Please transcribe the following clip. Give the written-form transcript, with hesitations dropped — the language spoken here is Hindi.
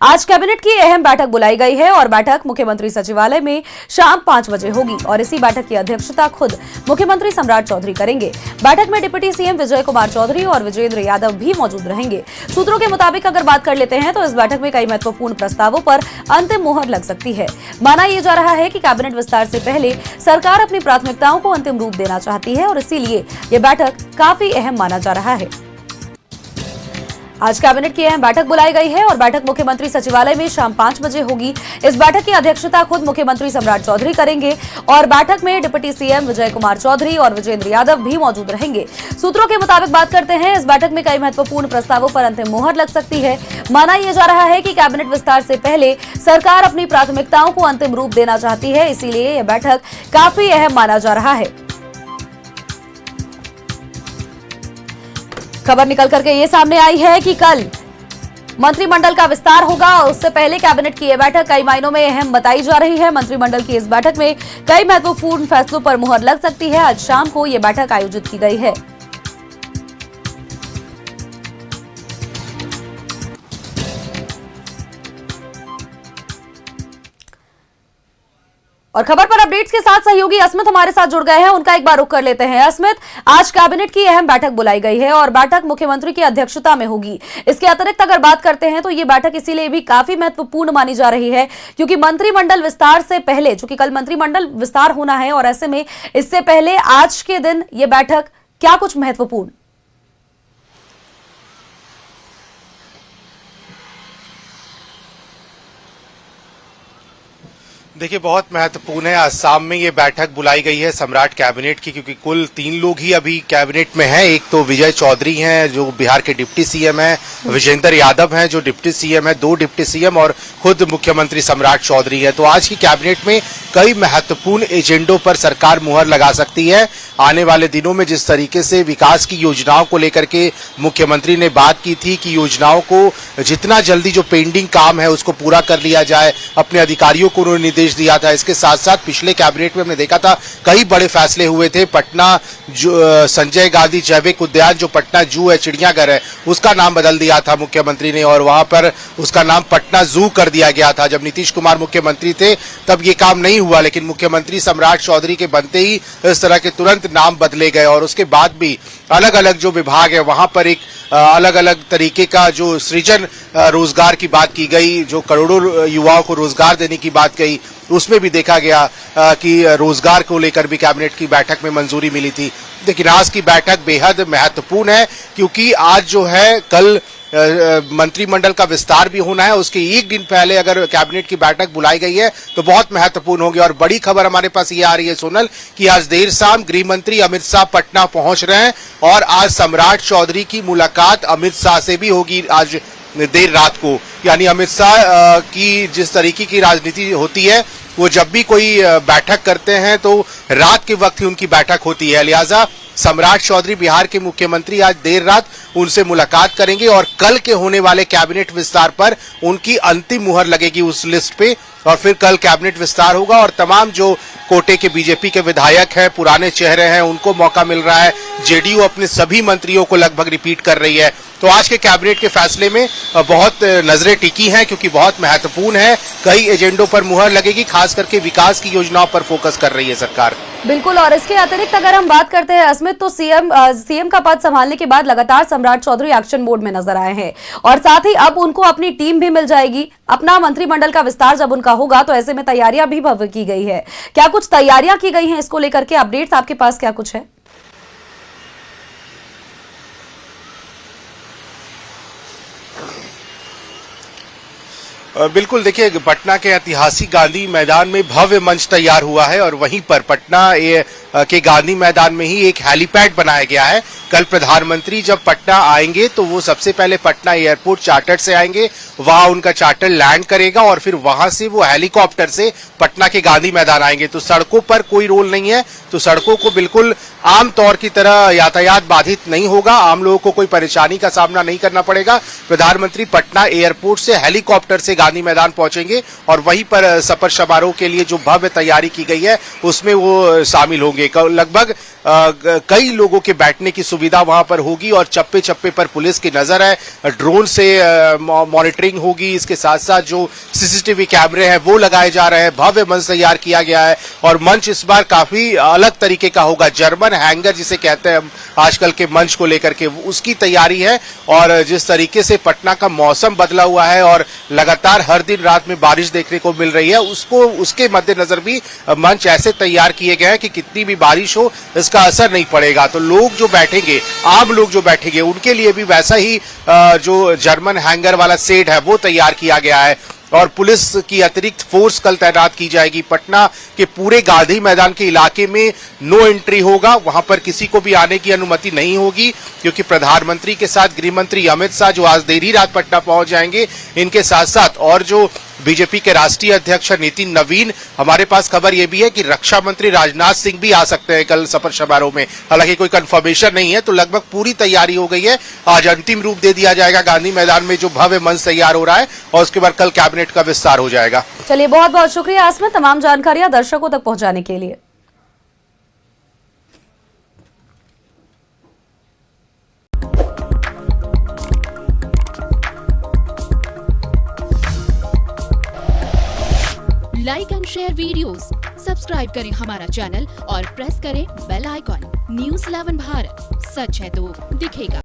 आज कैबिनेट की अहम बैठक बुलाई गई है और बैठक मुख्यमंत्री सचिवालय में शाम 5 बजे होगी और इसी बैठक की अध्यक्षता खुद मुख्यमंत्री सम्राट चौधरी करेंगे। बैठक में डिप्टी सीएम विजय कुमार चौधरी और विजेंद्र यादव भी मौजूद रहेंगे। सूत्रों के मुताबिक अगर बात कर लेते हैं तो इस बैठक में कई महत्वपूर्ण प्रस्तावों पर अंतिम मुहर लग सकती है। माना यह जा रहा है कि कैबिनेट विस्तार से पहले सरकार अपनी प्राथमिकताओं को अंतिम रूप देना चाहती है और इसीलिए यह बैठक काफी अहम माना जा रहा है। आज कैबिनेट की अहम बैठक बुलाई गई है और बैठक मुख्यमंत्री सचिवालय में शाम 5 बजे होगी। इस बैठक की अध्यक्षता खुद मुख्यमंत्री सम्राट चौधरी करेंगे और बैठक में डिप्टी सीएम विजय कुमार चौधरी और विजेंद्र यादव भी मौजूद रहेंगे। सूत्रों के मुताबिक बात करते हैं, इस बैठक में कई महत्वपूर्ण प्रस्तावों पर अंतिम मुहर लग सकती है। माना यह जा रहा है कि कैबिनेट विस्तार से पहले सरकार अपनी प्राथमिकताओं को अंतिम रूप देना चाहती है, इसीलिए यह बैठक काफी अहम माना जा रहा है। खबर निकल करके ये सामने आई है कि कल मंत्रिमंडल का विस्तार होगा और उससे पहले कैबिनेट की यह बैठक कई मायनों में अहम बताई जा रही है। मंत्रिमंडल की इस बैठक में कई महत्वपूर्ण फैसलों पर मुहर लग सकती है। आज शाम को यह बैठक आयोजित की गई है। और खबर पर अपडेट्स के साथ सहयोगी अस्मित हमारे साथ जुड़ गए हैं, उनका एक बार रुख कर लेते हैं। अस्मित, आज कैबिनेट की अहम बैठक बुलाई गई है और बैठक मुख्यमंत्री की अध्यक्षता में होगी। इसके अतिरिक्त अगर बात करते हैं तो ये बैठक इसीलिए भी काफी महत्वपूर्ण मानी जा रही है क्योंकि मंत्रिमंडल विस्तार से पहले, चूंकि कल मंत्रिमंडल विस्तार होना है और ऐसे में इससे पहले आज के दिन ये बैठक क्या कुछ महत्वपूर्ण? देखिए, बहुत महत्वपूर्ण है। असम में ये बैठक बुलाई गई है सम्राट कैबिनेट की, क्योंकि कुल 3 लोग ही अभी कैबिनेट में हैं। एक तो विजय चौधरी हैं जो बिहार के डिप्टी सीएम हैं, विजेंद्र यादव हैं जो डिप्टी सीएम है, 2 डिप्टी सीएम और खुद मुख्यमंत्री सम्राट चौधरी है। तो आज की कैबिनेट में कई महत्वपूर्ण एजेंडों पर सरकार मुहर लगा सकती है। आने वाले दिनों में जिस तरीके से विकास की योजनाओं को लेकर के मुख्यमंत्री ने बात की थी कि योजनाओं को जितना जल्दी जो पेंडिंग काम है उसको पूरा कर लिया जाए, अपने अधिकारियों को उन्होंने निर्देश दिया था। इसके साथ साथ पिछले कैबिनेट में हमने देखा था कई बड़े फैसले हुए थे। पटना जो संजय गांधी जैविक उद्यान जो पटना जू है, चिड़ियाघर है, उसका नाम बदल दिया था मुख्यमंत्री ने और वहां पर उसका नाम पटना जू कर दिया गया था। जब नीतीश कुमार मुख्यमंत्री थे तब ये काम नहीं हुआ, लेकिन मुख्यमंत्री सम्राट चौधरी के बनते ही इस तरह के तुरंत नाम बदले गए और उसके बाद भी अलग अलग जो विभाग है वहां पर एक अलग अलग तरीके का जो सृजन रोजगार की बात की गई, जो करोड़ों युवाओं को रोजगार देने की बात कही, उसमें भी देखा गया कि रोजगार को लेकर भी कैबिनेट की बैठक में मंजूरी मिली थी। लेकिन आज की बैठक बेहद महत्वपूर्ण है क्योंकि आज जो है कल मंत्रिमंडल का विस्तार भी होना है। उसके एक दिन पहले अगर कैबिनेट की बैठक बुलाई गई है तो बहुत महत्वपूर्ण होगी। और बड़ी खबर हमारे पास ये आ रही है सोनल कि आज देर शाम गृह मंत्री अमित शाह पटना पहुंच रहे हैं और आज सम्राट चौधरी की मुलाकात अमित शाह से भी होगी आज देर रात को। यानी अमित शाह की जिस तरीके की राजनीति होती है वो जब भी कोई बैठक करते हैं तो रात के वक्त ही उनकी बैठक होती है। लिहाजा सम्राट चौधरी बिहार के मुख्यमंत्री आज देर रात उनसे मुलाकात करेंगे और कल के होने वाले कैबिनेट विस्तार पर उनकी अंतिम मुहर लगेगी उस लिस्ट पे और फिर कल कैबिनेट विस्तार होगा और तमाम जो कोटे के बीजेपी के विधायक हैं, पुराने चेहरे हैं, उनको मौका मिल रहा है। जेडीयू अपने सभी मंत्रियों को लगभग रिपीट कर रही है। तो आज के कैबिनेट के फैसले में बहुत नजरें टिकी हैं क्योंकि बहुत महत्वपूर्ण है। कई एजेंडों पर मुहर लगेगी, खास करके विकास की योजनाओं पर फोकस कर रही है सरकार। बिल्कुल। और इसके अतिरिक्त अगर हम बात करते हैं अस्मित, तो सीएम का पद संभालने के बाद लगातार सम्राट चौधरी एक्शन मोड में नजर आए हैं और साथ ही अब उनको अपनी टीम भी मिल जाएगी। अपना मंत्रिमंडल का विस्तार जब उनका होगा तो ऐसे में तैयारियां भी भव्य की गई है। क्या कुछ तैयारियां की गई हैं इसको लेकर के? अपडेट्स आपके पास क्या कुछ है? बिल्कुल, देखिए पटना के ऐतिहासिक गांधी मैदान में भव्य मंच तैयार हुआ है और वहीं पर पटना के गांधी मैदान में ही एक हेलीपैड बनाया गया है। कल प्रधानमंत्री जब पटना आएंगे तो वो सबसे पहले पटना एयरपोर्ट चार्टर से आएंगे, वहां उनका चार्टर लैंड करेगा और फिर वहां से वो हेलीकॉप्टर से पटना के गांधी मैदान आएंगे। तो सड़कों पर कोई रोल नहीं है, तो सड़कों को बिल्कुल आम तौर की तरह यातायात बाधित नहीं होगा, आम लोगों को कोई परेशानी का सामना नहीं करना पड़ेगा। प्रधानमंत्री पटना एयरपोर्ट से हेलीकॉप्टर से गांधी मैदान पहुंचेंगे और वहीं पर शपथ समारोह के लिए जो भव्य तैयारी की गई है उसमें वो शामिल होंगे। लगभग कई लोगों के बैठने की सुविधा वहां पर होगी और चप्पे चप्पे पर पुलिस की नजर है, ड्रोन से मॉनिटरिंग होगी। इसके साथ साथ जो सीसीटीवी कैमरे हैं वो लगाए जा रहे हैं, भव्य मंच तैयार किया गया है और मंच इस बार काफी अलग तरीके का होगा, जर्मन हैंगर जिसे कहते हैं हम आजकल के मंच को लेकर के, उसकी तैयारी है। और जिस तरीके से पटना का मौसम बदला हुआ है और लगातार हर दिन रात में बारिश देखने को मिल रही है, उसके मद्देनजर भी मंच ऐसे तैयार किए गए हैं कि कितनी भी बारिश हो इसका असर नहीं पड़ेगा। तो लोग जो बैठेंगे, आम लोग जो बैठेंगे, उनके लिए भी वैसा ही जो जर्मन हैंगर वाला सेट है वो तैयार किया गया है और पुलिस की अतिरिक्त फोर्स कल तैनात की जाएगी। पटना के पूरे गांधी मैदान के इलाके में नो एंट्री होगा, वहां पर किसी को भी आने की अनुमति नहीं होगी, क्योंकि प्रधानमंत्री के साथ गृह मंत्री अमित शाह जो आज देर रात पटना पहुंच जाएंगे, इनके साथ साथ और जो बीजेपी के राष्ट्रीय अध्यक्ष नितिन नवीन, हमारे पास खबर यह भी है कि रक्षा मंत्री राजनाथ सिंह भी आ सकते हैं कल शपथ समारोह में। हालांकि कोई कंफर्मेशन नहीं है, तो लगभग पूरी तैयारी हो गई है। आज अंतिम रूप दे दिया जाएगा गांधी मैदान में जो भव्य मंच तैयार हो रहा है और उसके बाद कल कैबिनेट का विस्तार हो जाएगा। चलिए, बहुत बहुत शुक्रिया इसमें तमाम जानकारियां दर्शकों तक पहुंचाने के लिए। Like and share videos, subscribe करें हमारा चैनल और प्रेस करें बेल आइकॉन। न्यूज़ 11 भारत, सच है तो दिखेगा।